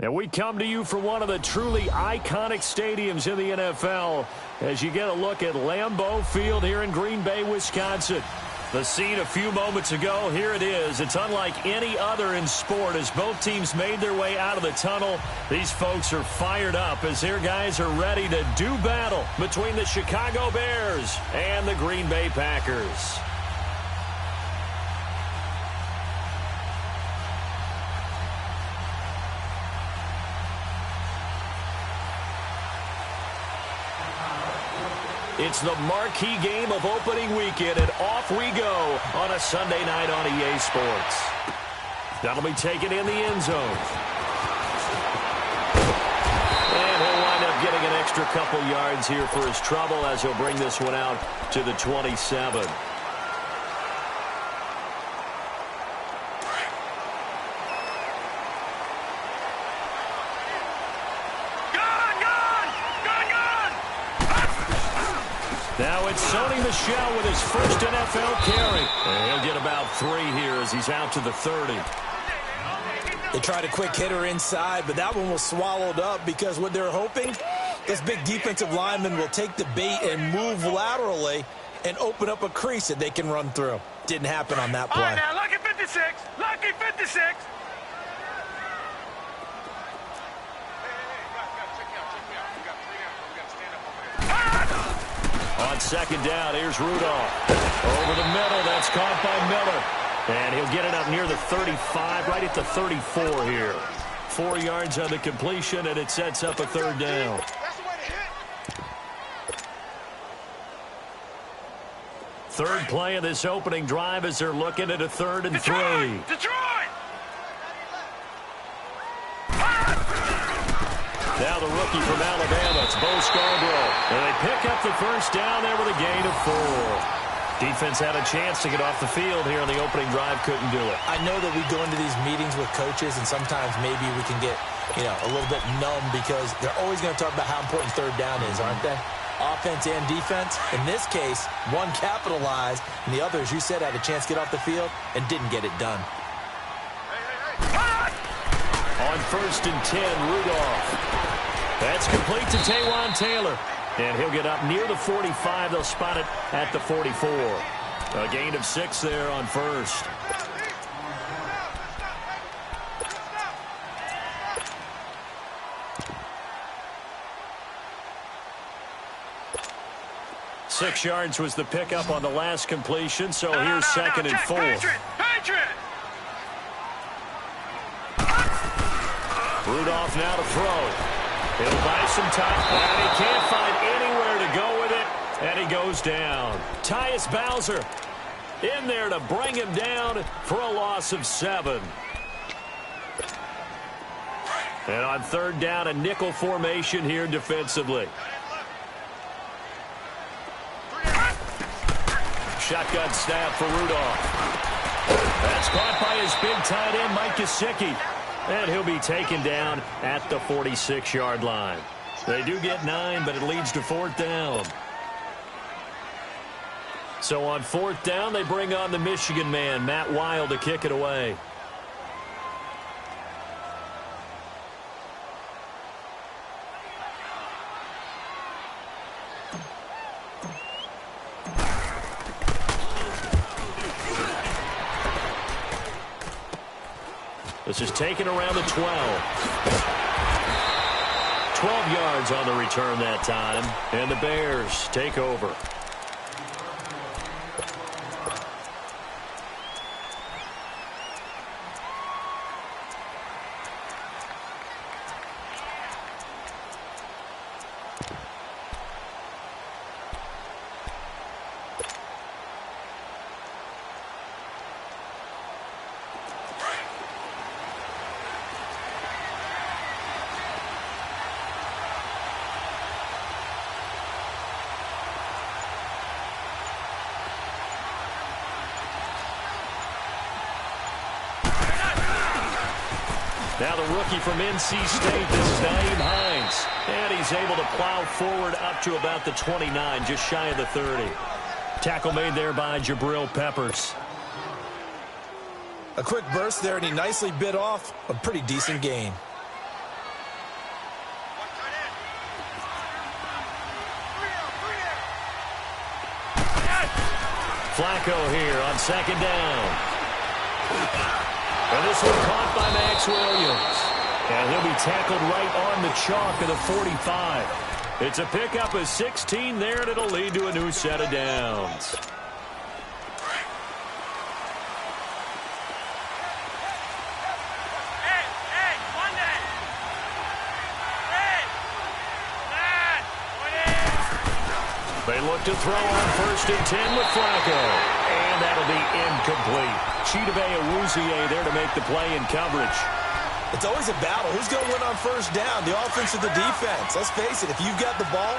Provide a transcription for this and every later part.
And we come to you from one of the truly iconic stadiums in the NFL as you get a look at Lambeau Field here in Green Bay, Wisconsin. The scene a few moments ago, here it is. It's unlike any other in sport as both teams made their way out of the tunnel. These folks are fired up as their guys are ready to do battle between the Chicago Bears and the Green Bay Packers. It's the marquee game of opening weekend, and off we go on a Sunday night on EA Sports. That'll be taken in the end zone. And he'll wind up getting an extra couple yards here for his trouble as he'll bring this one out to the 27. Now it's Sony Michel with his first NFL carry. And he'll get about 3 here as he's out to the 30. They tried a quick hitter inside, but that one was swallowed up because what they're hoping, this big defensive lineman will take the bait and move laterally and open up a crease that they can run through. Didn't happen on that play. All right, now, lucky 56. Lucky 56. On second down, here's Rudolph. Over the middle, that's caught by Miller. And he'll get it up near the 35, right at the 34 here. 4 yards on the completion, and it sets up a third down. Third play of this opening drive as they're looking at a 3rd and 3. Detroit! Now the rookie from Alabama, it's Bo Scarborough. And they pick up the first down there with a gain of 4. Defense had a chance to get off the field here on the opening drive, couldn't do it. I know that we go into these meetings with coaches, and sometimes maybe we can get, a little bit numb because they're always going to talk about how important third down is, aren't they? Offense and defense. In this case, one capitalized, and the other, as you said, had a chance to get off the field and didn't get it done. On 1st and 10, Rudolph. That's complete to Taywan Taylor. And he'll get up near the 45. They'll spot it at the 44. A gain of 6 there on 1st. Six yards was the pickup on the last completion, so here's 2nd and 4. Patriot! Rudolph now to throw. He'll buy some time, and he can't find anywhere to go with it, and he goes down. Tyus Bowser in there to bring him down for a loss of 7. And on 3rd down, a nickel formation here defensively. Shotgun snap for Rudolph. That's caught by his big tight end, Mike Gesicki. And he'll be taken down at the 46-yard line. They do get 9, but it leads to 4th down. So on 4th down, they bring on the Michigan man, Matt Wild, to kick it away. This is taken around the 12. 12 yards on the return that time. And the Bears take over. Now the rookie from NC State, this is Nyheim Hines. And he's able to plow forward up to about the 29, just shy of the 30. Tackle made there by Jabril Peppers. A quick burst there, and he nicely bit off a pretty decent gain. Flacco here on second down. And this one caught by Max Williams. And he'll be tackled right on the chalk of the 45. It's a pickup of 16 there, and it'll lead to a new set of downs. They look to throw on 1st and 10 with Flacco. And that'll be incomplete. Chidobe Awuzie there to make the play in coverage. It's always a battle. Who's going to win on 1st down, the offense or the defense? Let's face it, if you've got the ball,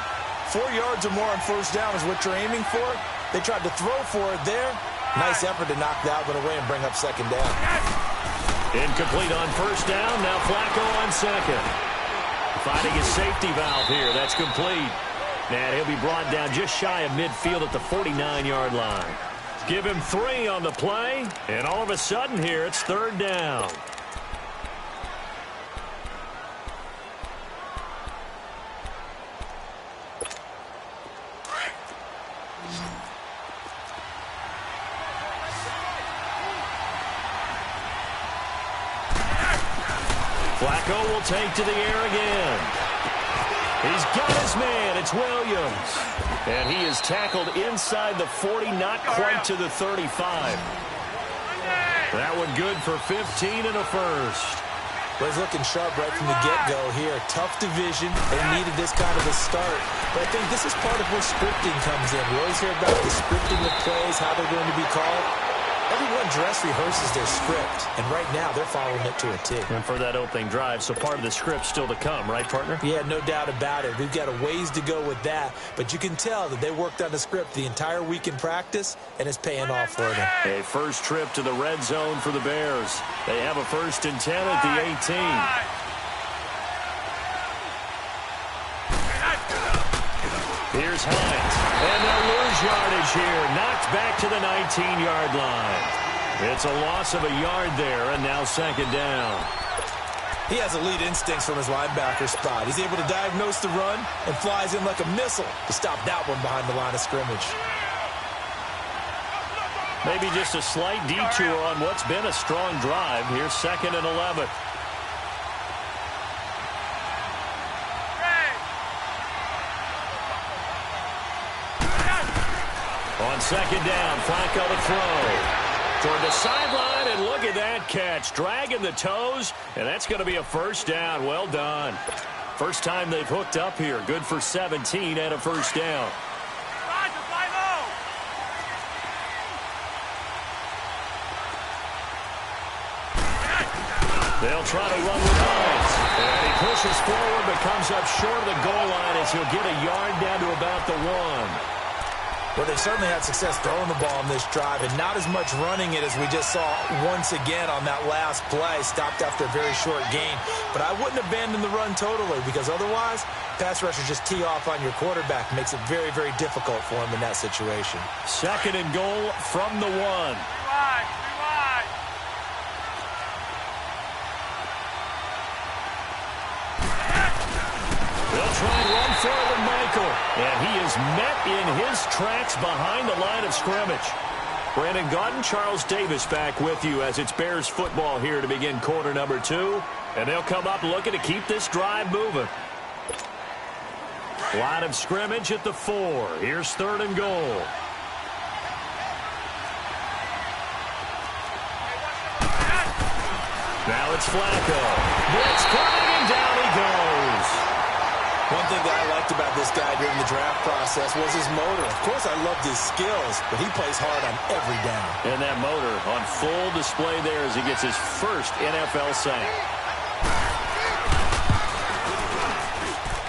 4 yards or more on 1st down is what you're aiming for. They tried to throw for it there. Nice effort to knock that one away and bring up 2nd down. Incomplete on 1st down. Now Flacco on 2nd. Finding his safety valve here. That's complete. And he'll be brought down just shy of midfield at the 49-yard line. Give him 3 on the play, and all of a sudden here it's 3rd down. Flacco will take to the air again. He's got his man. It's Williams. And he is tackled inside the 40, not quite to the 35. That one good for 15 and a first. Well, he's looking sharp right from the get-go here. Tough division. They needed this kind of a start. But I think this is part of where scripting comes in. We always hear about the scripting of plays, how they're going to be called. Everyone dress rehearses their script, and right now they're following it to a T. And for that opening drive, so part of the script still to come, right, partner? Yeah, no doubt about it. We've got a ways to go with that, but you can tell that they worked on the script the entire week in practice, and it's paying off for them. A first trip to the red zone for the Bears. They have a 1st and 10 at the 18. Here's Hines. And they'll lose yardage here. Knocked back to the 19-yard line. It's a loss of a yard there, and now 2nd down. He has elite instincts from his linebacker spot. He's able to diagnose the run and flies in like a missile to stop that one behind the line of scrimmage. Maybe just a slight detour on what's been a strong drive. Here's 2nd and 11. On 2nd down, Flacco to throw. Toward the sideline, and look at that catch. Dragging the toes, and that's going to be a 1st down. Well done. First time they've hooked up here. Good for 17 and a 1st down. They'll try to run with Hines. And he pushes forward, but comes up short of the goal line as he'll get a yard down to about the 1. Well, they've certainly had success throwing the ball on this drive, and not as much running it as we just saw once again on that last play. Stopped after a very short gain. But I wouldn't abandon the run totally, because otherwise, pass rushers just tee off on your quarterback. Makes it very, very difficult for him in that situation. 2nd and goal from the 1. They'll try and run forward Michael. And he is met in his tracks behind the line of scrimmage. Brandon Gaudin, Charles Davis back with you as it's Bears football here to begin quarter number 2. And they'll come up looking to keep this drive moving. Line of scrimmage at the 4. Here's 3rd and goal. Now it's Flacco. Blitz coming, and down he goes. One thing that I liked about this guy during the draft process was his motor. Of course, I loved his skills, but he plays hard on every down. And that motor on full display there as he gets his first NFL sack.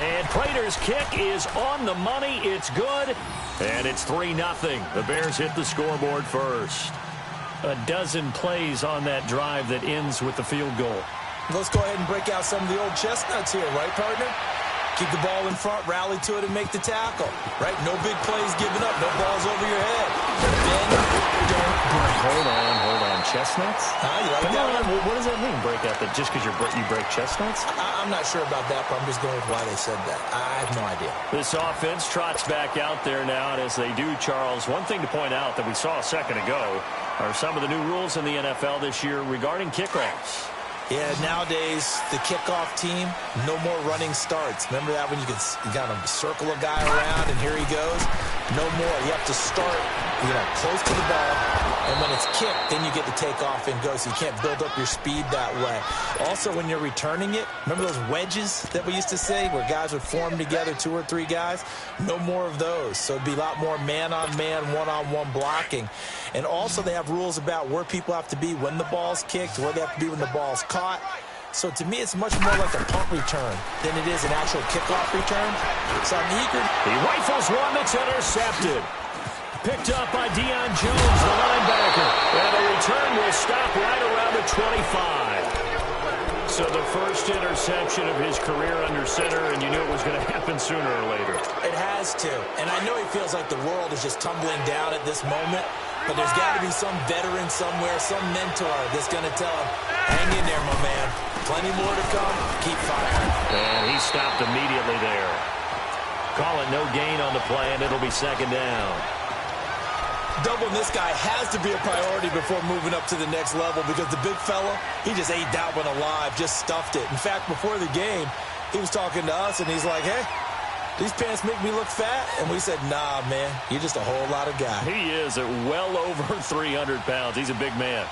And Prater's kick is on the money. It's good. And it's 3-0. The Bears hit the scoreboard first. A dozen plays on that drive that ends with the field goal. Let's go ahead and break out some of the old chestnuts here, right, partner? Keep the ball in front, rally to it, and make the tackle. Right? No big plays given up, no balls over your head. Then don't break. Hold on. chestnuts? You like that one? What does that mean, break out? That just because you break chestnuts? I'm not sure about that, but I'm just going with why they said that. I have no idea. This offense trots back out there now, and as they do, Charles, one thing to point out that we saw a second ago are some of the new rules in the NFL this year regarding kickoffs. Yeah, nowadays, the kickoff team, no more running starts. Remember that when you kind of circle a guy around and here he goes? No more. You have to start, close to the ball. And when it's kicked, then you get to take off and go, so you can't build up your speed that way. Also, when you're returning it, remember those wedges that we used to say where guys would form together, 2 or 3 guys? No more of those. So it'd be a lot more man-on-man, one-on-one blocking. And also, they have rules about where people have to be when the ball's kicked, where they have to be when the ball's caught. So to me, it's much more like a punt return than it is an actual kickoff return. So I'm eager. He rifles one that's intercepted. Picked up by Deion Jones, the linebacker. And the return will stop right around the 25. So the first interception of his career under center, and you knew it was going to happen sooner or later. It has to. And I know he feels like the world is just tumbling down at this moment. But there's got to be some veteran somewhere, some mentor that's going to tell him, hang in there, my man. Plenty more to come. Keep firing. And he stopped immediately there. Call it no gain on the play, and it'll be second down. Doubling this guy has to be a priority before moving up to the next level because the big fella, he just ate that one alive, just stuffed it. In fact, before the game, he was talking to us, and he's like, hey, these pants make me look fat? And we said, nah, man, you're just a whole lot of guy. He is at well over 300 pounds. He's a big man.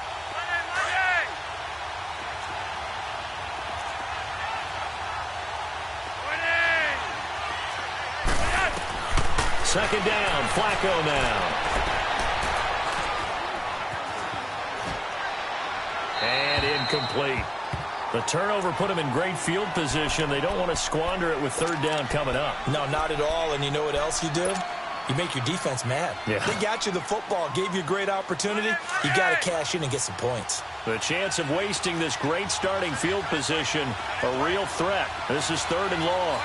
Second down, Flacco now. And incomplete. The turnover put him in great field position. They don't want to squander it with third down coming up. No, not at all. And you know what else you do? You make your defense mad. Yeah. They got you the football, gave you a great opportunity. You got to cash in and get some points. The chance of wasting this great starting field position, a real threat. This is third and long.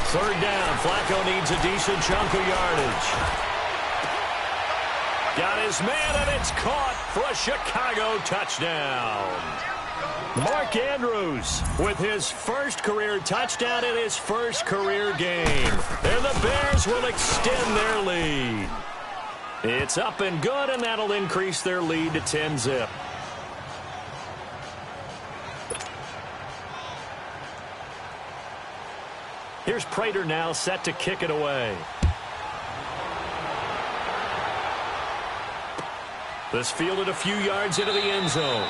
Third down. Flacco needs a decent chunk of yardage. Got his man, and it's caught for a Chicago touchdown. Mark Andrews with his first career touchdown in his first career game. And the Bears will extend their lead. It's up and good, and that'll increase their lead to 10-zip. Here's Prater now set to kick it away. This fielded a few yards into the end zone.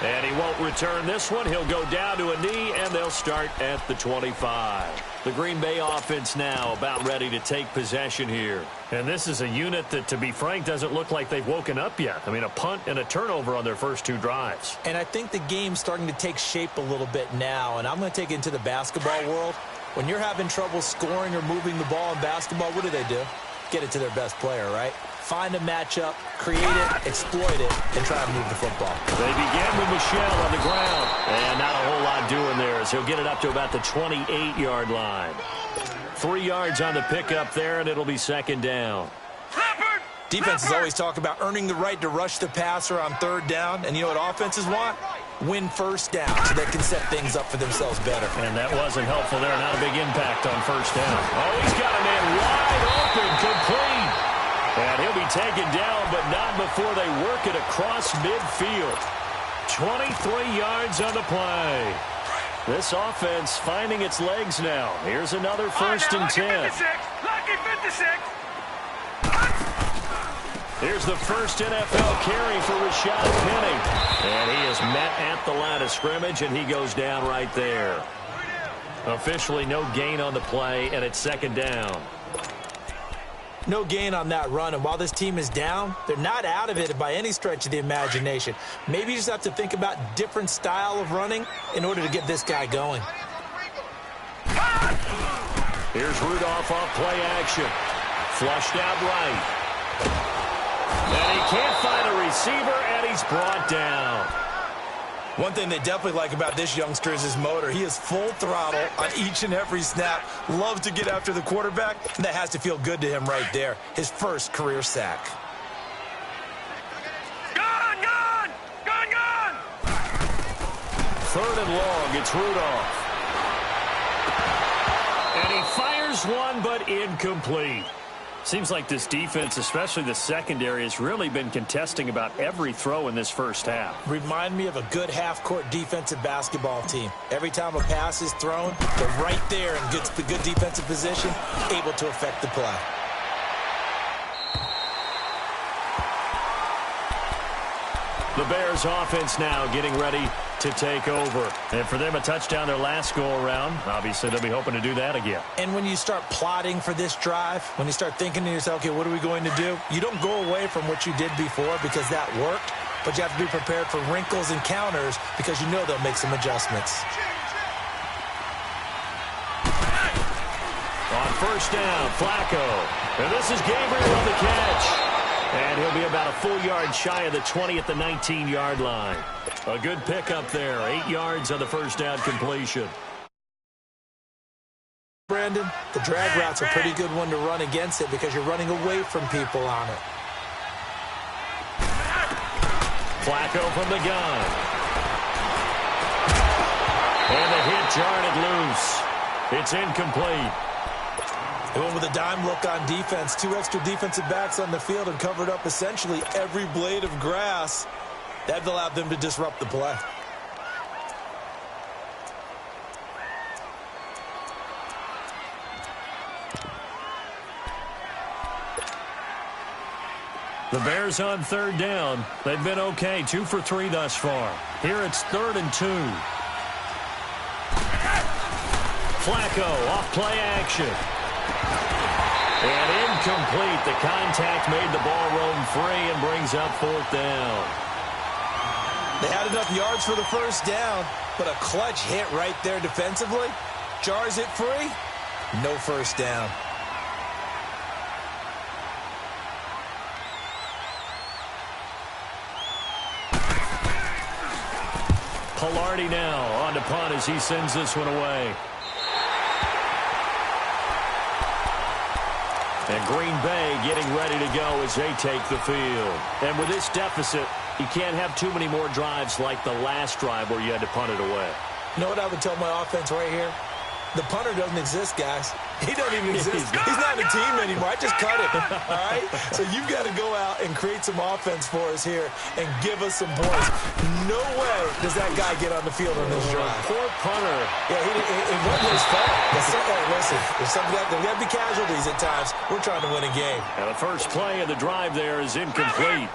And he won't return this one. He'll go down to a knee, and they'll start at the 25. The Green Bay offense now about ready to take possession here. And this is a unit that, to be frank, doesn't look like they've woken up yet. I mean, a punt and a turnover on their first 2 drives. And I think the game's starting to take shape a little bit now. And I'm going to take it into the basketball world. When you're having trouble scoring or moving the ball in basketball, what do? Get it to their best player, right? Find a matchup, create it, exploit it, and try to move the football. They begin with Michel on the ground. And not a whole lot doing there as he'll get it up to about the 28-yard line. 3 yards on the pickup there, and it'll be second down. Defenses always talk about earning the right to rush the passer on third down. And you know what offenses want? Win first down so they can set things up for themselves better. And that wasn't helpful there. Not a big impact on first down. Oh, he's got a man wide open, complete. And he'll be taken down, but not before they work it across midfield. 23 yards on the play. This offense finding its legs now. Here's another first and 10. Lucky 56. Here's the first NFL carry for Rashad Penny. And he is met at the line of scrimmage, and he goes down right there. Officially no gain on the play, and it's second down. No gain on that run, and while this team is down, they're not out of it by any stretch of the imagination. Maybe you just have to think about different style of running in order to get this guy going. Here's Rudolph off play action. Flushed out right. And he can't find a receiver, and he's brought down. One thing they definitely like about this youngster is his motor. He is full throttle on each and every snap. Loves to get after the quarterback, and that has to feel good to him right there. His first career sack. Gone, gone! Gone, gone! Third and long, it's Rudolph. And he fires one, but incomplete. Seems like this defense, especially the secondary, has really been contesting about every throw in this first half. Remind me of a good half-court defensive basketball team. Every time a pass is thrown, they're right there in good defensive position, able to affect the play. The Bears offense now getting ready to take over. And for them, a touchdown their last go-around. Obviously, they'll be hoping to do that again. And when you start plotting for this drive, when you start thinking to yourself, okay, what are we going to do? You don't go away from what you did before because that worked, but you have to be prepared for wrinkles and counters because you know they'll make some adjustments. On first down, Flacco. And this is Gabriel on the catch. And he'll be about a full yard shy of the 20 at the 19-yard line. A good pickup there. 8 yards on the first down completion. Brandon, the drag route's a pretty good one to run against it because you're running away from people on it. Flacco from the gun. And the hit jarred it loose. It's incomplete. They went with a dime look on defense. 2 extra defensive backs on the field and covered up essentially every blade of grass. That allowed them to disrupt the play. The Bears on third down. They've been okay. 2 for 3 thus far. Here it's 3rd and 2. Flacco off play action. And incomplete. The contact made the ball roam free and brings up 4th down. They had enough yards for the first down, but a clutch hit right there defensively. Jars it free. No first down. Pilardi now on to punt as he sends this one away. And Green Bay getting ready to go as they take the field. And with this deficit, you can't have too many more drives like the last drive where you had to punt it away. You know what I would tell my offense right here? The punter doesn't exist, guys. He doesn't even exist. He's not a team anymore. I just cut it, all right? So you've got to go out and create some offense for us here and give us some points. No way does that guy get on the field on this drive. Poor punter. Yeah, it wasn't his fault. Hey, listen, there's got to be casualties at times. We're trying to win a game. And the first play of the drive there is incomplete.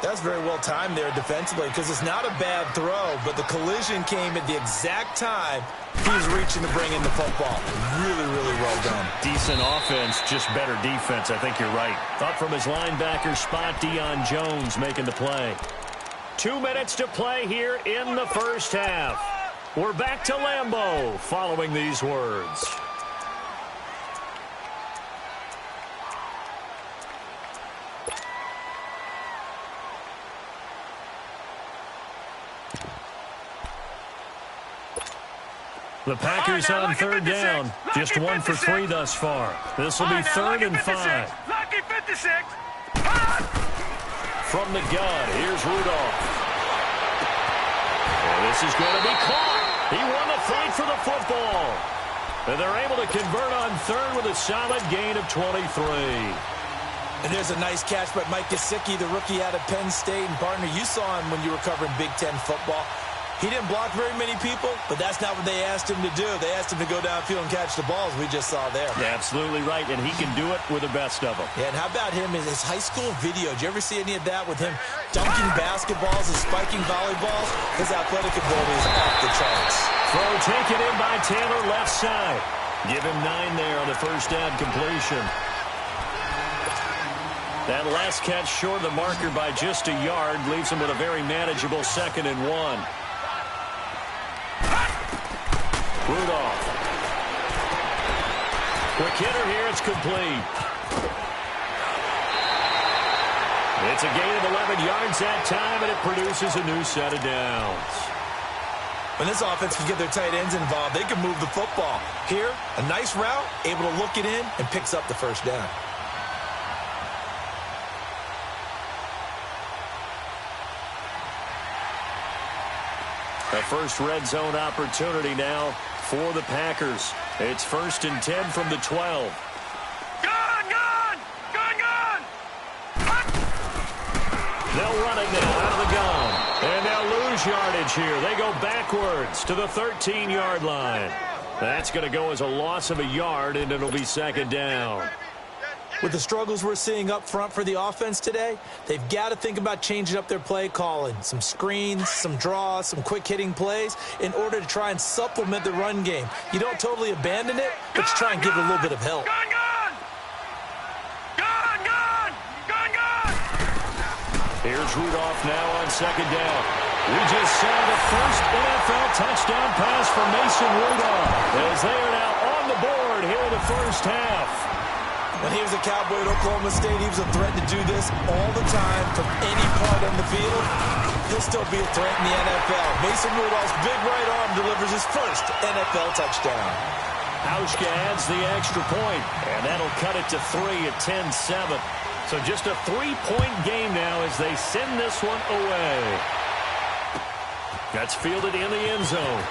That's very well timed there defensively because it's not a bad throw, but the collision came at the exact time he was reaching to bring in the football. Really, really well done. Decent offense, just better defense. I think you're right. Up from his linebacker spot, Deion Jones making the play. 2 minutes to play here in the first half. We're back to Lambeau following these words. The Packers on third down. Just 1 for 3 thus far. This will be 3rd and 5. Lucky 56. From the gun, here's Rudolph. And this is going to be caught. He won the fight for the football. And they're able to convert on 3rd with a solid gain of 23. And there's a nice catch by Mike Gesicki, the rookie out of Penn State. And partner, you saw him when you were covering Big Ten football. He didn't block very many people, but that's not what they asked him to do. They asked him to go downfield and catch the balls we just saw there. Yeah, absolutely right, and he can do it with the best of them. Yeah, and how about him in his high school video? Did you ever see any of that with him dunking basketballs and spiking volleyballs? His athletic ability is off the charts. Throw taken in by Taylor left side. Give him 9 there on the first down completion. That last catch short of the marker by just a yard leaves him with a very manageable 2nd and 1. Rudolph. Quick hitter here. It's complete. It's a gain of 11 yards that time, and it produces a new set of downs. When this offense can get their tight ends involved, they can move the football. Here, a nice route, able to look it in, and picks up the first down. The first red zone opportunity now for the Packers. It's 1st and 10 from the 12. They'll run it now out of the gun. And they'll lose yardage here. They go backwards to the 13-yard line. That's going to go as a loss of a yard, and it'll be 2nd down. With the struggles we're seeing up front for the offense today, they've got to think about changing up their play calling. Some screens, some draws, some quick-hitting plays in order to try and supplement the run game. You don't totally abandon it, but you try and give it a little bit of help. Here's Rudolph now on 2nd down. We just saw the first NFL touchdown pass from Mason Rudolph as they are now on the board here in the first half. When he was a Cowboy at Oklahoma State, he was a threat to do this all the time from any part on the field. He'll still be a threat in the NFL. Mason Rudolph's big right arm delivers his first NFL touchdown. Hauschka adds the extra point, and that'll cut it to 3 at 10-7. So just a 3-point game now as they send this one away. That's fielded in the end zone.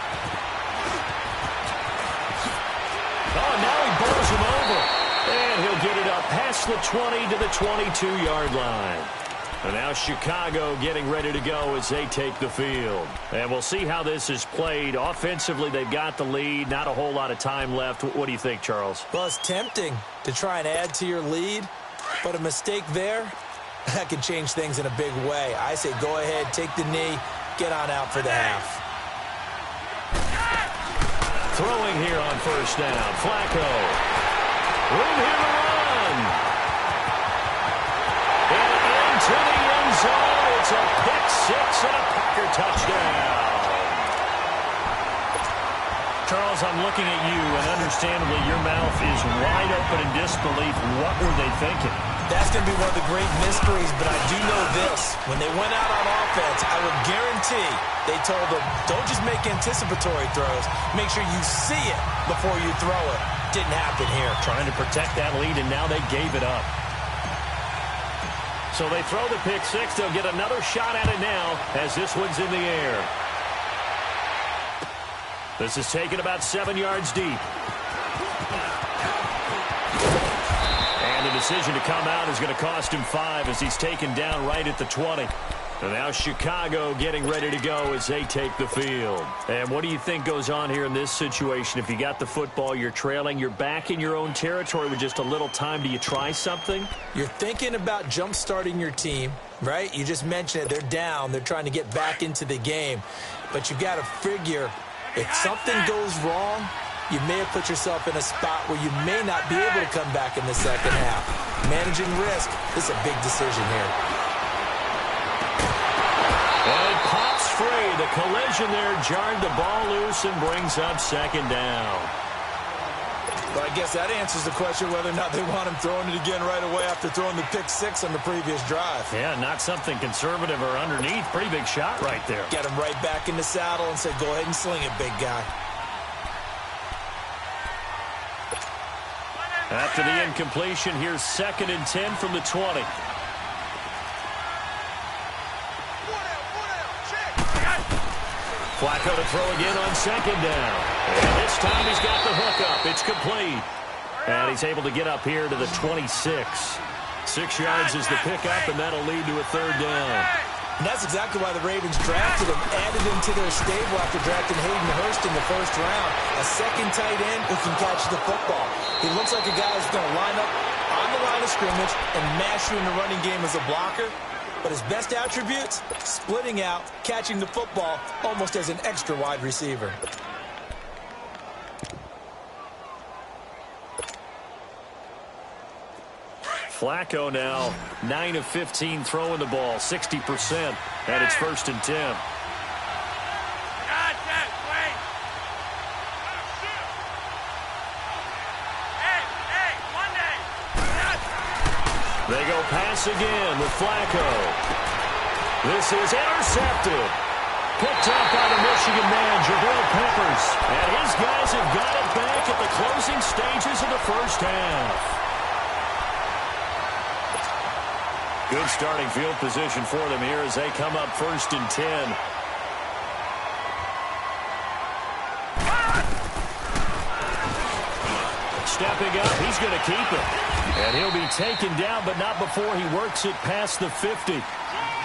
Oh, now he bowls him over. And he'll get it up past the 20 to the 22-yard line. And now Chicago getting ready to go as they take the field. And we'll see how this is played. Offensively, they've got the lead. Not a whole lot of time left. What do you think, Charles? Well, it's tempting to try and add to your lead. But a mistake there, that could change things in a big way. I say go ahead, take the knee, get on out for the half. Throwing here on 1st down. Flacco. Room here to run. And into the end zone. It's a pick 6 and a Packer touchdown. Charles, I'm looking at you, and understandably your mouth is wide open in disbelief. What were they thinking? That's going to be one of the great mysteries, but I do know this. When they went out on offense, I would guarantee they told them, don't just make anticipatory throws. Make sure you see it before you throw it. Didn't happen here. Trying to protect that lead, and now they gave it up. So they throw the pick 6. They'll get another shot at it now as this one's in the air. This is taken about 7 yards deep. And the decision to come out is going to cost him 5 as he's taken down right at the 20. And now Chicago getting ready to go as they take the field. And what do you think goes on here in this situation? If you got the football, you're trailing, you're back in your own territory with just a little time. Do you try something? You're thinking about jump-starting your team, right? You just mentioned it. They're down. They're trying to get back into the game. But you've got to figure if something goes wrong, you may have put yourself in a spot where you may not be able to come back in the second half. Managing risk is a big decision here. And it pops free. The collision there jarred the ball loose and brings up 2nd down. Well, I guess that answers the question whether or not they want him throwing it again right away after throwing the pick 6 on the previous drive. Yeah, not something conservative or underneath. Pretty big shot right there. Get him right back in the saddle and say, go ahead and sling it, big guy. After the incompletion, here's 2nd and 10 from the 20. Flacco to throw again on 2nd down. And this time he's got the hook up. It's complete. And he's able to get up here to the 26. 6 yards is the pickup, and that'll lead to a 3rd down. And that's exactly why the Ravens drafted him, added him to their stable after drafting Hayden Hurst in the 1st round. A second tight end who can catch the football. He looks like a guy who's going to line up on the line of scrimmage and mash you in the running game as a blocker. But his best attributes, splitting out, catching the football almost as an extra wide receiver. Flacco now 9 of 15 throwing the ball, 60%, and it's 1st and 10. They go pass again with Flacco. This is intercepted. Picked up by the Michigan man, Jabril Peppers. And his guys have got it back at the closing stages of the first half. Good starting field position for them here as they come up 1st and 10. Stepping up, he's going to keep it. And he'll be taken down, but not before he works it past the 50.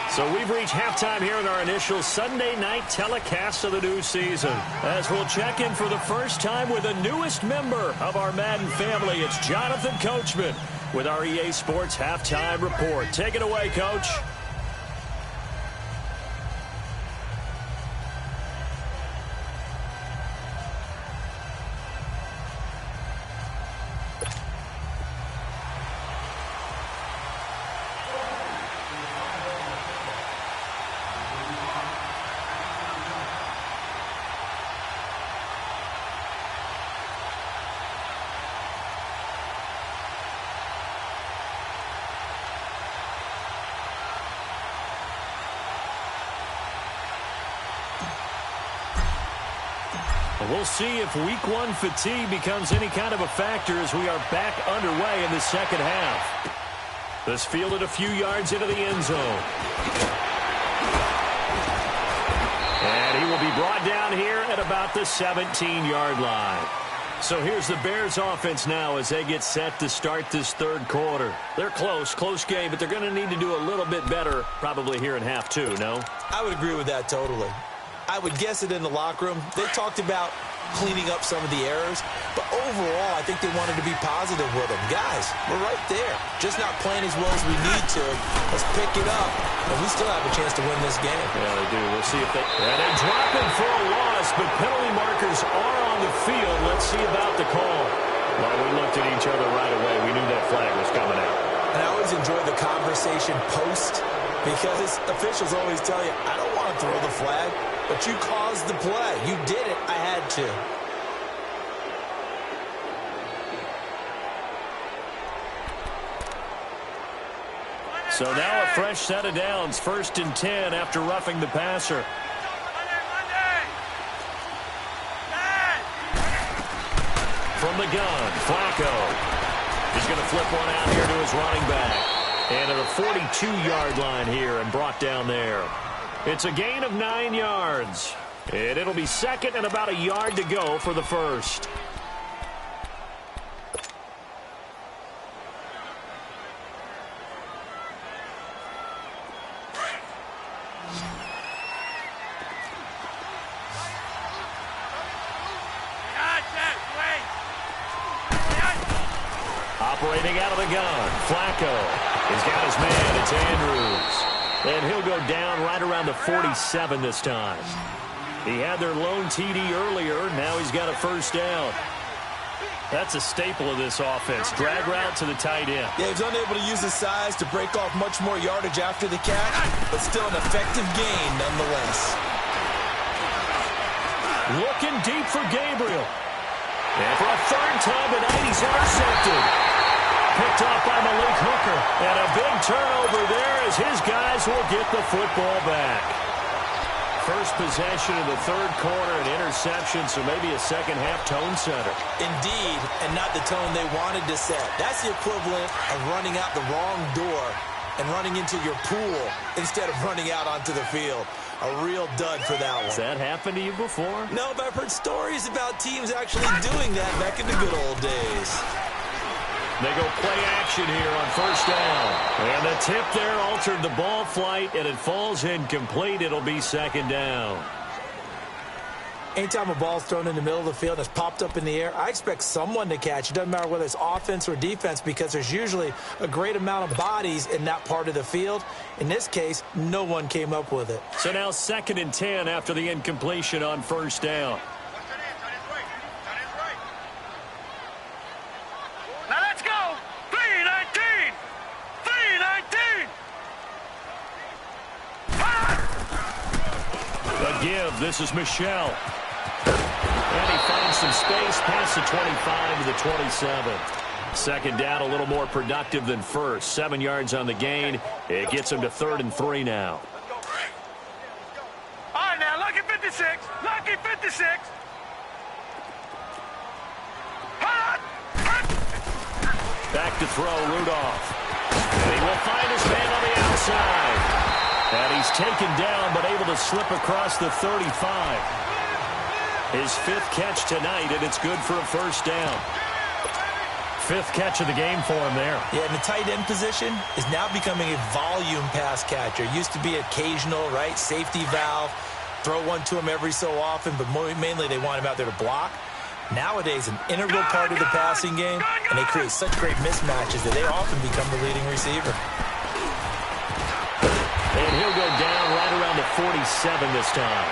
So we've reached halftime here in our initial Sunday night telecast of the new season. As we'll check in for the first time with the newest member of our Madden family, it's Jonathan Coachman with our EA Sports Halftime Report. Take it away, Coach. We'll see if week one fatigue becomes any kind of a factor as we are back underway in the second half. This fielded a few yards into the end zone. And he will be brought down here at about the 17-yard line. So here's the Bears offense now as they get set to start this third quarter. They're close game, but they're going to need to do a little bit better probably here in half two, no? I would agree with that totally. I would guess it in the locker room. They talked about cleaning up some of the errors, but overall, I think they wanted to be positive with them. Guys, we're right there. Just not playing as well as we need to. Let's pick it up, and we still have a chance to win this game. Yeah, they do. We'll see if they... And they drop it for a loss, but penalty markers are on the field. Let's see about the call. Well, we looked at each other right away. We knew that flag was coming out. And I always enjoy the conversation post, because officials always tell you, I don't want to throw the flag. But you caused the play. You did it. I had to. So now a fresh set of downs. 1st and 10 after roughing the passer. From the gun, Flacco. He's going to flip one out here to his running back. And at a 42-yard line here and brought down there. It's a gain of 9 yards. And it'll be second and about a yard to go for the first. Operating out of the gun, Flacco. He's got his man. It's Andrews. And he'll go down right around the 47 this time. He had their lone TD earlier. Now he's got a first down. That's a staple of this offense. Drag route to the tight end. Yeah, he's unable to use his size to break off much more yardage after the catch, but still an effective gain nonetheless. Looking deep for Gabriel. And for a third time tonight, he's intercepted. Picked off by Malik Hooker. And a big turnover there as his guys will get the football back. First possession of the third quarter, an interception, so maybe a second-half tone setter. Indeed, and not the tone they wanted to set. That's the equivalent of running out the wrong door and running into your pool instead of running out onto the field. A real dud for that one. Has that happened to you before? No, but I've heard stories about teams actually doing that back in the good old days. They go play action here on first down. And the tip there altered the ball flight, and it falls incomplete. It'll be second down. Anytime a ball's thrown in the middle of the field and it's popped up in the air, I expect someone to catch. It doesn't matter whether it's offense or defense because there's usually a great amount of bodies in that part of the field. In this case, no one came up with it. So now 2nd and 10 after the incompletion on first down. Now let's go. 3-19. 3-19. A give. This is Michelle. And he finds some space past the 25 to the 27. Second down, a little more productive than first. 7 yards on the gain. It gets them to 3rd and 3 now. All right, now, lucky 56. Lucky 56. Back to throw, Rudolph. And he will find his man on the outside. And he's taken down, but able to slip across the 35. His 5th catch tonight, and it's good for a first down. 5th catch of the game for him there. Yeah, and the tight end position is now becoming a volume pass catcher. Used to be occasional, right? Safety valve. Throw one to him every so often, but mainly they want him out there to block. Nowadays, an integral part of the passing game, and they create such great mismatches that they often become the leading receiver. And he'll go down right around the 47 this time.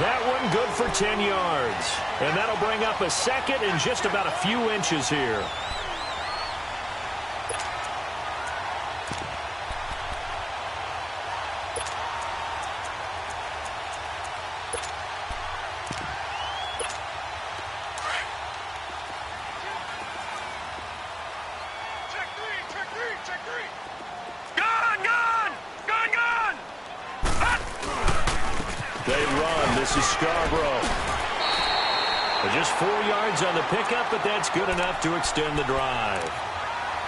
That one good for 10 yards. And that'll bring up a second and just about a few inches here. Just 4 yards on the pickup, but that's good enough to extend the drive.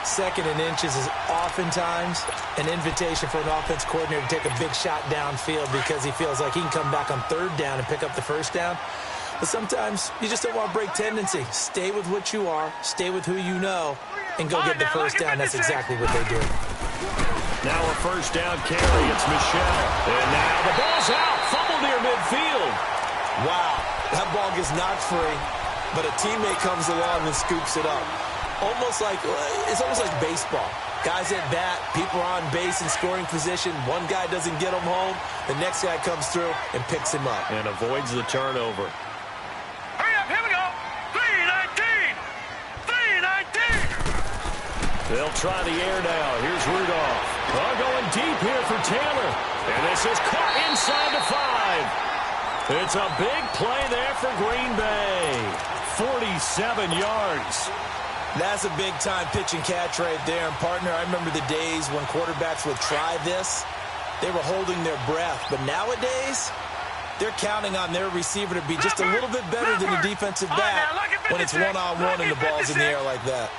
2nd and inches is oftentimes an invitation for an offense coordinator to take a big shot downfield because he feels like he can come back on 3rd down and pick up the first down. But sometimes you just don't want to break tendency. Stay with what you are, stay with who you know, and go get the first down. That's exactly what they do. Now a first down carry. It's Michel. And now the ball's out. Fumble near midfield. Wow. That ball gets knocked free, but a teammate comes along and scoops it up. It's almost like baseball. Guys at bat, people are on base in scoring position. One guy doesn't get him home. The next guy comes through and picks him up. And avoids the turnover. Hurry up, here we go. 3-19. 3-19. They'll try the air now. Here's Rudolph. Going deep here for Taylor. And this is caught inside the 5. It's a big play there for Green Bay. 47 yards. That's a big-time pitch and catch right there. And, partner, I remember the days when quarterbacks would try this. They were holding their breath. But nowadays, they're counting on their receiver to be just a little bit better than the defensive back when it's one-on-one and the ball's in the air like that.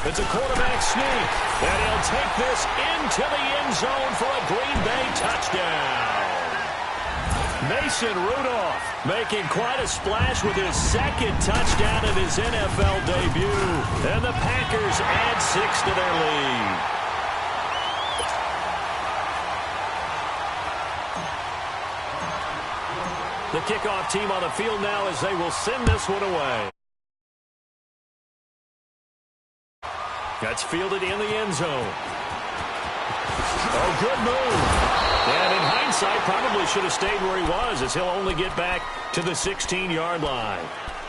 It's a quarterback sneak. And he'll take this into the end zone for a Green Bay touchdown. Mason Rudolph making quite a splash with his 2nd touchdown in his NFL debut. And the Packers add 6 to their lead. The kickoff team on the field now as they will send this one away. That's fielded in the end zone. Oh, good move. And in hindsight, probably should have stayed where he was as he'll only get back to the 16-yard line.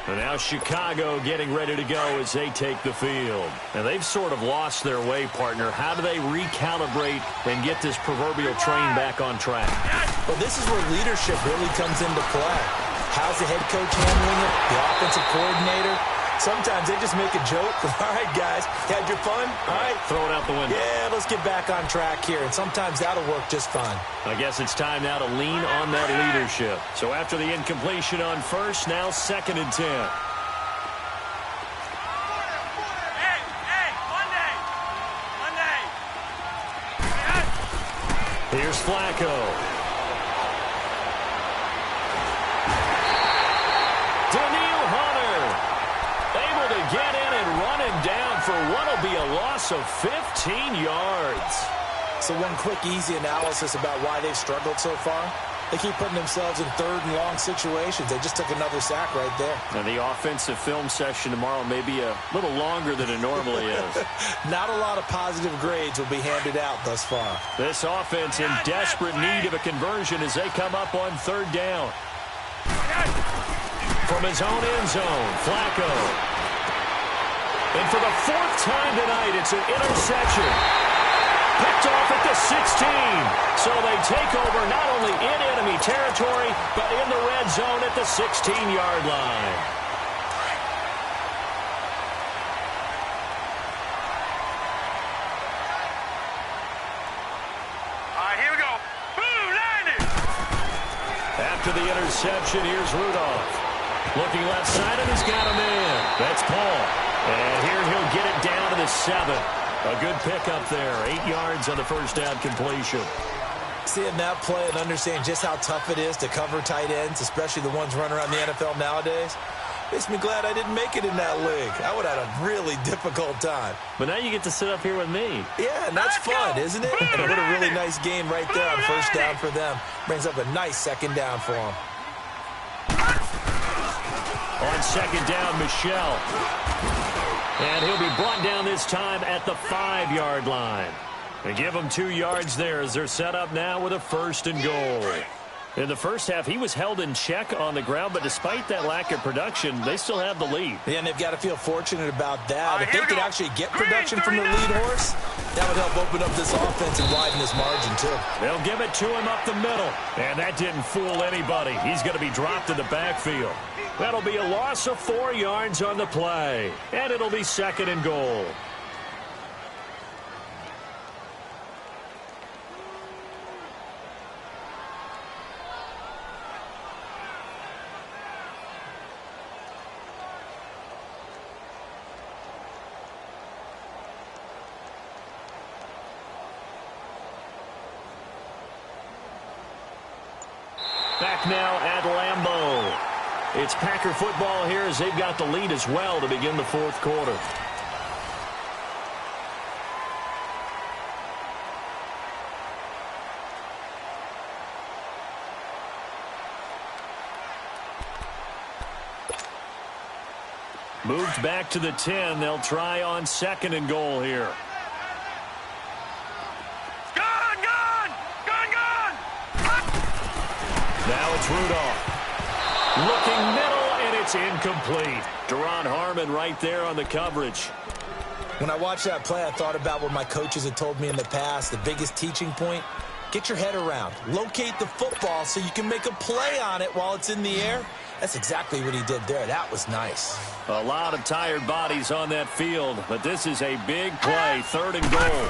And now Chicago getting ready to go as they take the field. And they've sort of lost their way, partner. How do they recalibrate and get this proverbial train back on track? Well, this is where leadership really comes into play. How's the head coach handling it? The offensive coordinator? Sometimes they just make a joke. All right, guys, had your fun? All right. Throw it out the window. Yeah, let's get back on track here. And sometimes that'll work just fine. I guess it's time now to lean on that leadership. So after the incompletion on first, now 2nd and 10. Here's Flacco. Get in and run him down for what will be a loss of 15 yards. So one quick, easy analysis about why they've struggled so far. They keep putting themselves in 3rd and long situations. They just took another sack right there. And the offensive film session tomorrow may be a little longer than it normally is. Not a lot of positive grades will be handed out thus far. This offense in desperate need of a conversion as they come up on 3rd down. From his own end zone, Flacco. And for the 4th time tonight, it's an interception. Picked off at the 16. So they take over not only in enemy territory, but in the red zone at the 16-yard line. reception. Here's Rudolph. Looking left side, and he's got him in. That's Paul. And here he'll get it down to the 7. A good pickup there. 8 yards on the first down completion. Seeing that play and understanding just how tough it is to cover tight ends, especially the ones running around the NFL nowadays, makes me glad I didn't make it in that league. I would have had a really difficult time. But now you get to sit up here with me. Yeah, and that's fun, isn't it? And what a really nice game right there on first down for them. Brings up a nice second down for them. On second down, Michel. And he'll be brought down this time at the 5-yard line. And give them 2 yards there as they're set up now with a 1st and goal. In the first half, he was held in check on the ground, but despite that lack of production, they still have the lead. Yeah, and they've got to feel fortunate about that. If they could actually get production from their lead horse, that would help open up this offense and widen this margin, too. They'll give it to him up the middle. And that didn't fool anybody. He's going to be dropped in the backfield. That'll be a loss of 4 yards on the play. And it'll be 2nd and goal. Back now at Lambeau. It's Packer football here as they've got the lead as well to begin the 4th quarter. Moved back to the 10. They'll try on 2nd and goal here. Now it's Rudolph. Looking middle, and it's incomplete. Deron Harmon right there on the coverage. When I watched that play, I thought about what my coaches had told me in the past. The biggest teaching point, get your head around. Locate the football so you can make a play on it while it's in the air. That's exactly what he did there. That was nice. A lot of tired bodies on that field, but this is a big play. 3rd and goal.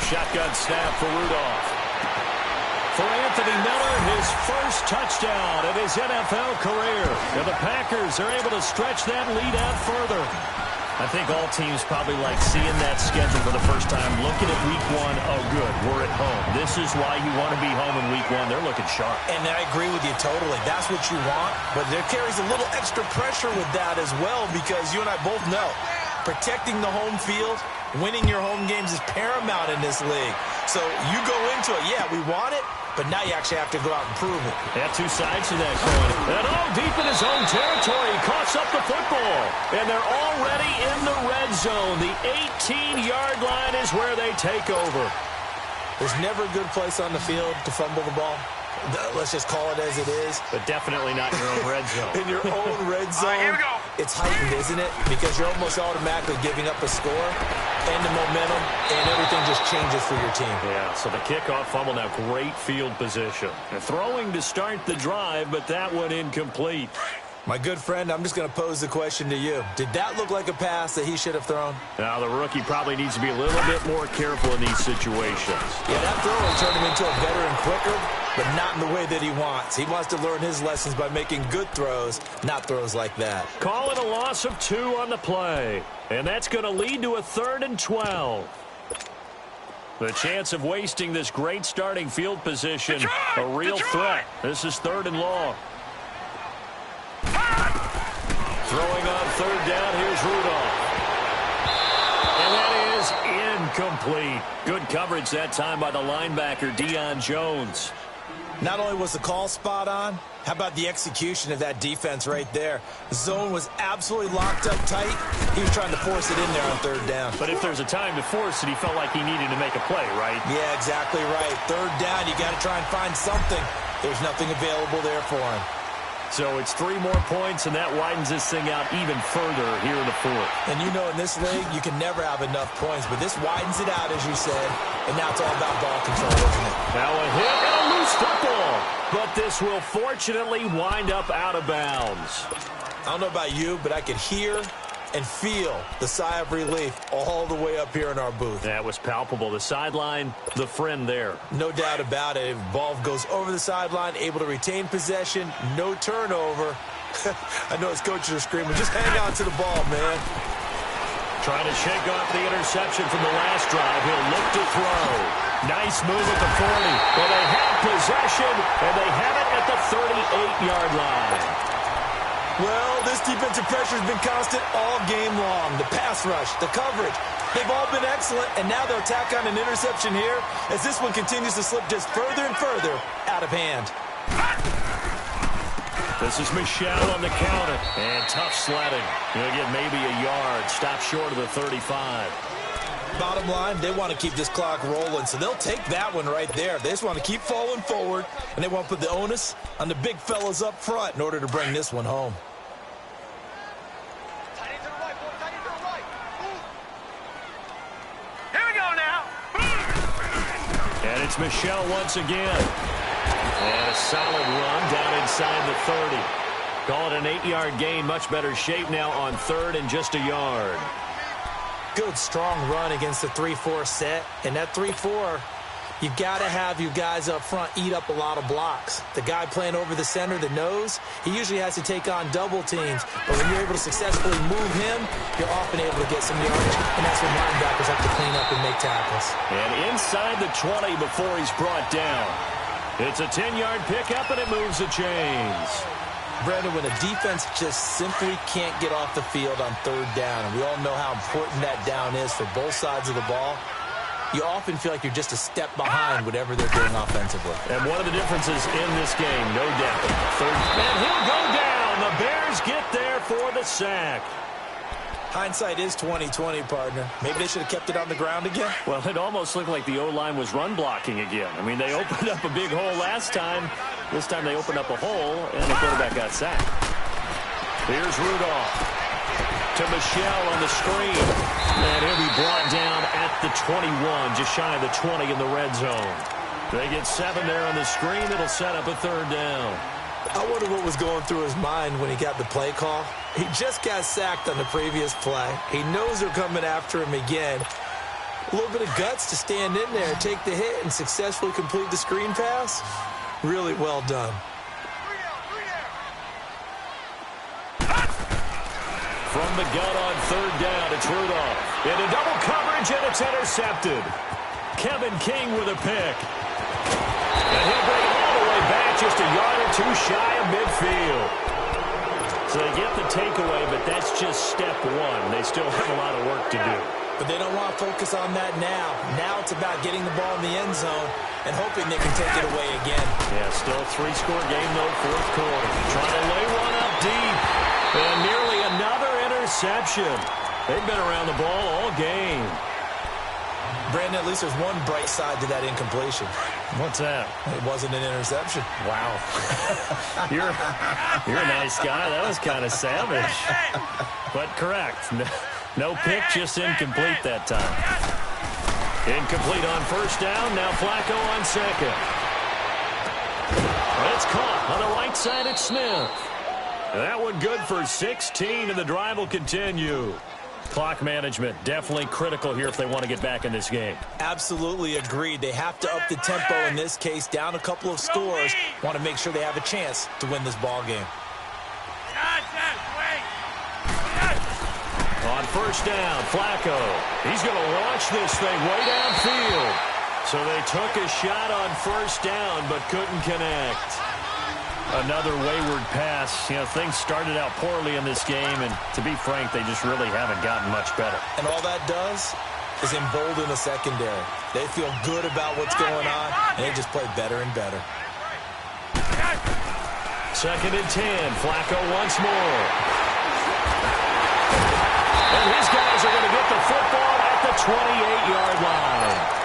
Shotgun snap for Rudolph. For Anthony Miller, his first touchdown in his NFL career. And the Packers are able to stretch that lead out further. I think all teams probably like seeing that schedule for the first time, looking at week 1. Oh, good, we're at home. This is why you want to be home in week 1. They're looking sharp. And I agree with you totally. That's what you want. But there carries a little extra pressure with that as well because you and I both know protecting the home field, winning your home games is paramount in this league. So you go into it, yeah, we want it, but now you actually have to go out and prove it. They have 2 sides to that coin. And deep in his own territory, coughs up the football. And they're already in the red zone. The 18-yard line is where they take over. There's never a good place on the field to fumble the ball. Let's just call it as it is. But definitely not in your own red zone. In your own red zone, here we go. It's heightened, isn't it? Because you're almost automatically giving up a score and the momentum, and everything just changes for your team. Yeah, so the kickoff fumble now, great field position. And throwing to start the drive, but that one incomplete. My good friend, I'm just going to pose the question to you. Did that look like a pass that he should have thrown? Now, the rookie probably needs to be a little bit more careful in these situations. Yeah, that throw will turn him into a veteran quicker, but not in the way that he wants. He wants to learn his lessons by making good throws, not throws like that. Call it a loss of 2 on the play. And that's going to lead to a 3rd and 12. The chance of wasting this great starting field position, a real threat. This is 3rd and long. Throwing on 3rd down, here's Rudolph. And that is incomplete. Good coverage that time by the linebacker, Deion Jones. Not only was the call spot on, how about the execution of that defense right there? The zone was absolutely locked up tight. He was trying to force it in there on 3rd down. But if there's a time to force it, he felt like he needed to make a play, right? Yeah, exactly right. 3rd down, you got to try and find something. There's nothing available there for him. So it's 3 more points, and that widens this thing out even further here in the 4th. And you know in this league, you can never have enough points, but this widens it out, as you said, and now it's all about ball control, isn't it? Now a hit and a loose football, but this will fortunately wind up out of bounds. I don't know about you, but I could hear, and feel the sigh of relief all the way up here in our booth. That was palpable. The sideline, the friend there. No doubt about it. Ball goes over the sideline, able to retain possession, no turnover. I know his coaches are screaming, just hang on to the ball, man. Trying to shake off the interception from the last drive. He'll look to throw. Nice move at the 40. Well, they have possession, and they have it at the 38-yard line. Well, this defensive pressure has been constant all game long. The pass rush, the coverage, they've all been excellent, and now they'll tack on an interception here as this one continues to slip just further and further out of hand. This is Michelle on the counter, and tough sledding. He'll get maybe a yard, stop short of the 35. Bottom line, they want to keep this clock rolling, so they'll take that one right there. They just want to keep falling forward, and they want to put the onus on the big fellas up front in order to bring this one home. Here we go now. And it's Michelle once again. And a solid run down inside the 30. Call it an 8-yard gain. Much better shape now on third and just a yard. Good, strong run against the 3-4 set. And that 3-4, you got to have you guys up front eat up a lot of blocks. The guy playing over the center, the nose, he usually has to take on double teams. But when you're able to successfully move him, you're often able to get some yardage. And that's when linebackers have to clean up and make tackles. And inside the 20 before he's brought down. It's a 10-yard pickup, and it moves the chains. Brandon, when a defense just simply can't get off the field on third down, and we all know how important that down is for both sides of the ball, you often feel like you're just a step behind whatever they're doing offensively. And one of the differences in this game, no doubt. And he'll go down. The Bears get there for the sack. Hindsight is 20/20, partner. Maybe they should have kept it on the ground again. Well, it almost looked like the O-line was run blocking again. I mean, they opened up a big hole last time. This time they opened up a hole, and the quarterback got sacked. Here's Rudolph to Michelle on the screen. And he'll be brought down at the 21, just shy of the 20 in the red zone. They get 7 there on the screen. It'll set up a third down. I wonder what was going through his mind when he got the play call. He just got sacked on the previous play. He knows they're coming after him again. A little bit of guts to stand in there, take the hit, and successfully complete the screen pass. Really well done. From the gun on third down, it's Rudolph. Into double coverage, and it's intercepted. Kevin King with a pick. And he'll bring it all the way back, just a yard or two shy of midfield. So they get the takeaway, but that's just step one. They still have a lot of work to do. But they don't want to focus on that now. Now it's about getting the ball in the end zone and hoping they can take it away again. Yeah, still a 3-score game, though, fourth quarter. Trying to lay one up deep. And nearly another interception. They've been around the ball all game. Brandon, at least there's one bright side to that incompletion. What's that? It wasn't an interception. Wow. You're a nice guy. That was kind of savage. But correct. No pick, just incomplete that time. Incomplete on first down. Now Flacco on second. It's caught on the right side at Smith. That one good for 16, and the drive will continue. Clock management definitely critical here if they want to get back in this game. Absolutely agreed. They have to up the tempo in this case, down a couple of scores. Want to make sure they have a chance to win this ball game. On first down, Flacco. He's going to launch this thing way downfield. So they took a shot on first down but couldn't connect. Another wayward pass. You know, things started out poorly in this game, and to be frank, they just really haven't gotten much better. And all that does is embolden the secondary. They feel good about what's going on, and they just play better and better. Second and 10. Flacco once more. And his guys are going to get the football at the 28-yard line.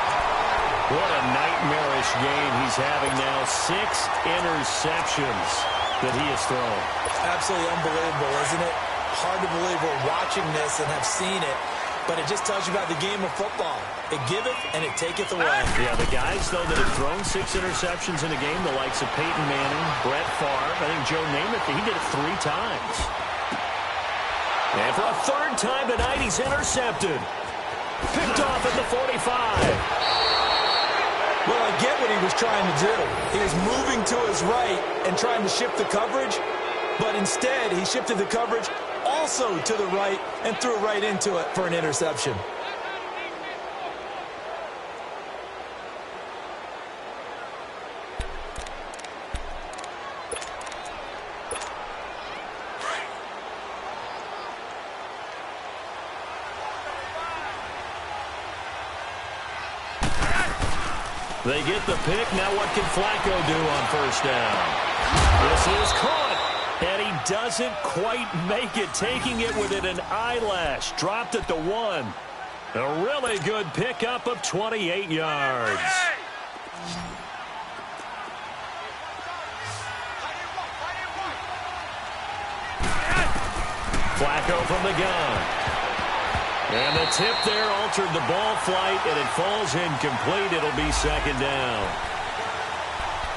What a nightmarish game he's having now. 6 interceptions that he has thrown. Absolutely unbelievable, isn't it? Hard to believe we're watching this and have seen it, but it just tells you about the game of football. It giveth and it taketh away. Yeah, the guys, though, that have thrown 6 interceptions in a game, the likes of Peyton Manning, Brett Favre, I think Joe Namath, he did it 3 times. And for a third time tonight, he's intercepted. Picked off at the 45. Well, I get what he was trying to do. He was moving to his right and trying to shift the coverage, but instead he shifted the coverage also to the right and threw right into it for an interception. They get the pick. Now what can Flacco do on first down? This is caught. And he doesn't quite make it, taking it within an eyelash. Dropped at the 1. A really good pickup of 28 yards. Flacco from the gun. And the tip there altered the ball flight, and it falls incomplete. It'll be second down.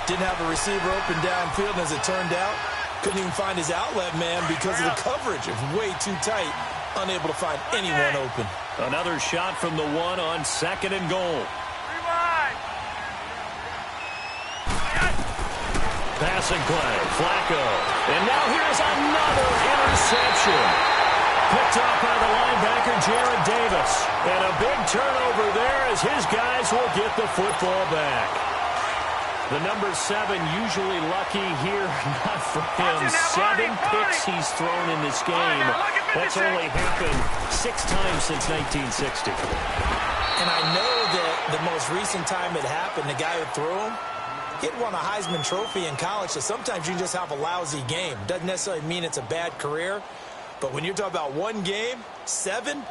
Didn't have a receiver open downfield, and as it turned out, couldn't even find his outlet man because of the coverage. It was way too tight, unable to find anyone open. Another shot from the 1 on second and goal. Passing play, Flacco. And now here's another interception. Picked off by the linebacker, Jared Davis. And a big turnover there as his guys will get the football back. The number 7 usually lucky here, not for him. 7 picks he's thrown in this game. That's only happened 6 times since 1960. And I know that the most recent time it happened, the guy who threw him, he'd won a Heisman Trophy in college, so sometimes you just have a lousy game. Doesn't necessarily mean it's a bad career. But when you're talking about one game, 7,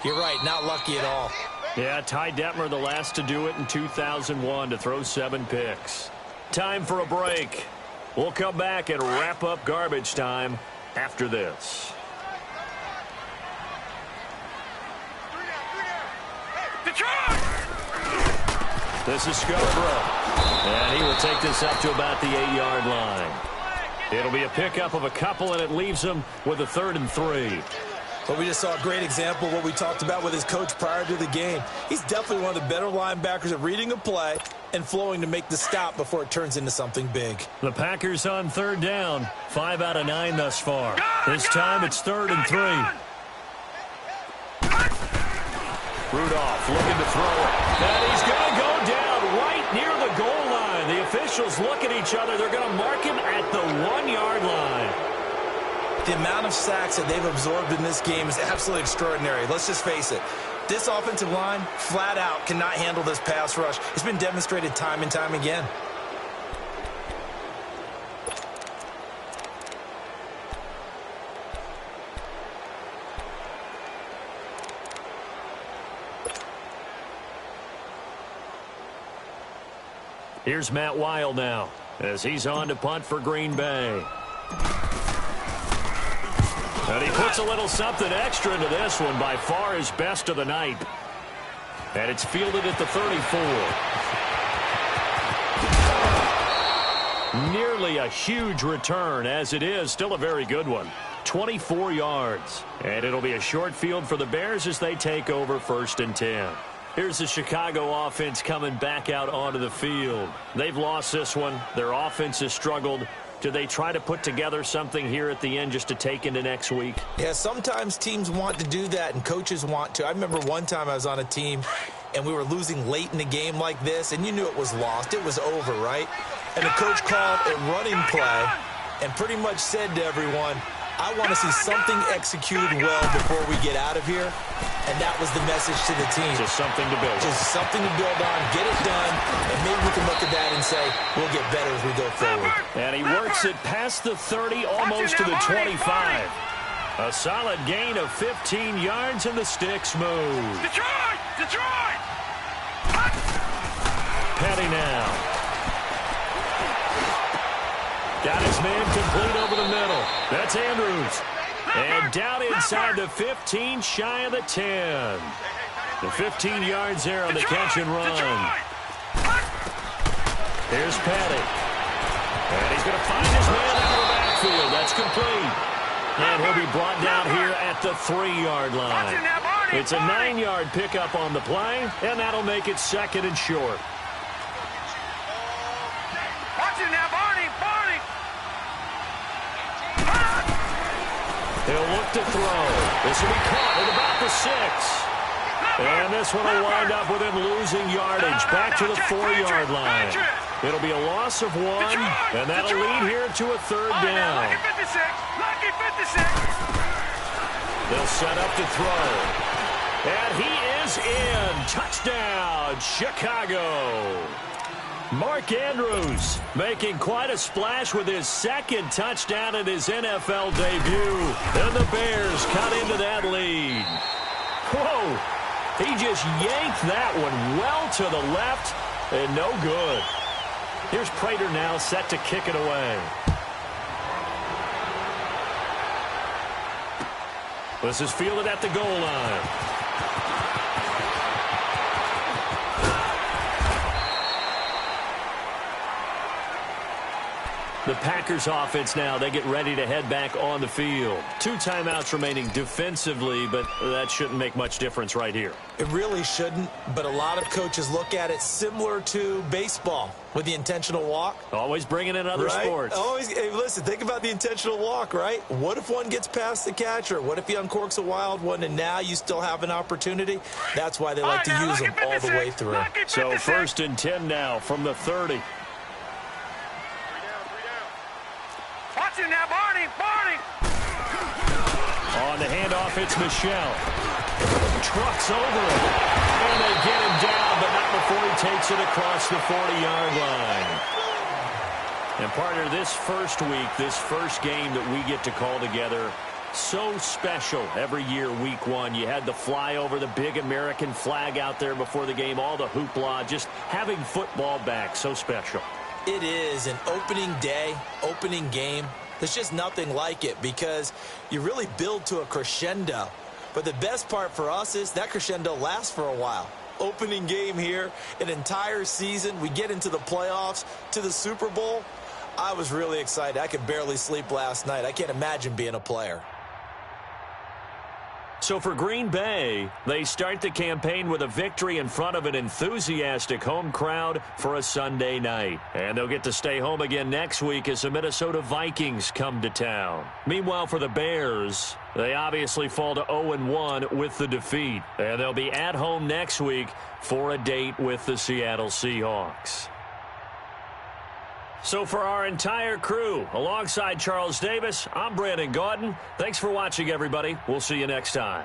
you're right, not lucky at all. Yeah, Ty Detmer, the last to do it in 2001, to throw 7 picks. Time for a break. We'll come back and wrap up garbage time after this. This is Scarborough. And he will take this up to about the 8-yard line. It'll be a pickup of a couple, and it leaves him with a 3rd and 3. But we just saw a great example of what we talked about with his coach prior to the game. He's definitely one of the better linebackers at reading a play and flowing to make the stop before it turns into something big. The Packers on 3rd down. 5 out of 9 thus far. This time it's 3rd and 3. Rudolph looking to throw it. And he's going to go down right near the goal line. The officials look at each other. They're going to mark him at the 1-yard line. The amount of sacks that they've absorbed in this game is absolutely extraordinary. Let's just face it. This offensive line, flat out, cannot handle this pass rush. It's been demonstrated time and time again. Here's Matt Wild now as he's on to punt for Green Bay. And he puts a little something extra into this one, by far his best of the night. And it's fielded at the 34. Nearly a huge return, as it is still a very good one. 24 yards. And it'll be a short field for the Bears as they take over 1st and 10. Here's the Chicago offense coming back out onto the field. They've lost this one. Their offense has struggled. Do they try to put together something here at the end just to take into next week? Yeah, sometimes teams want to do that and coaches want to. I remember one time I was on a team and we were losing late in the game like this, and you knew it was lost. It was over, right? And the coach called a running play and pretty much said to everyone, I want to see something executed well before we get out of here. And that was the message to the team. Just something to build on. Just something to build on, get it done, and maybe we can look at that and say, we'll get better as we go forward. And he works it past the 30, almost to the 25. A solid gain of 15 yards, and the sticks move. Detroit! Petty now. Got his man complete over the middle. That's Andrews. And down inside the 15, shy of the 10. The 15 yards there on the catch and run. Here's Petty. And he's going to find his man out of the backfield. That's complete. And he'll be brought down here at the 3-yard line. It's a 9-yard pickup on the play, and that'll make it 2nd and short. Watch it now, Barney. He'll look to throw. This will be caught at about the 6. And this one will wind up with him losing yardage back to the 4-yard line. It'll be a loss of 1, and that'll lead here to a 3rd down. Lucky 56. They'll set up to throw. And he is in. Touchdown, Chicago. Mark Andrews making quite a splash with his 2nd touchdown in his NFL debut. And the Bears cut into that lead. Whoa. He just yanked that one well to the left and no good. Here's Prater now set to kick it away. This is fielded at the goal line. The Packers offense now, they get ready to head back on the field. 2 timeouts remaining defensively, but that shouldn't make much difference right here. It really shouldn't, but a lot of coaches look at it similar to baseball with the intentional walk. Always bringing in other sports. Hey, listen, think about the intentional walk, right? What if one gets past the catcher? What if he uncorks a wild one and now you still have an opportunity? That's why they like to use them all the way through. So 1st and 10 now from the 30. Watch it now, Barney. On the handoff, it's Michelle. Trucks over him. And they get him down, but not before he takes it across the 40-yard line. And partner, this first week, this first game that we get to call together, so special every year, week 1. You had the flyover, the big American flag out there before the game, all the hoopla, just having football back, so special. It is an opening day, opening game. There's just nothing like it because you really build to a crescendo. But the best part for us is that crescendo lasts for a while. Opening game here, an entire season. We get into the playoffs, to the Super Bowl. I was really excited. I could barely sleep last night. I can't imagine being a player. So for Green Bay, they start the campaign with a victory in front of an enthusiastic home crowd for a Sunday night. And they'll get to stay home again next week as the Minnesota Vikings come to town. Meanwhile, for the Bears, they obviously fall to 0-1 with the defeat. And they'll be at home next week for a date with the Seattle Seahawks. So for our entire crew, alongside Charles Davis, I'm Brandon Gaudin. Thanks for watching, everybody. We'll see you next time.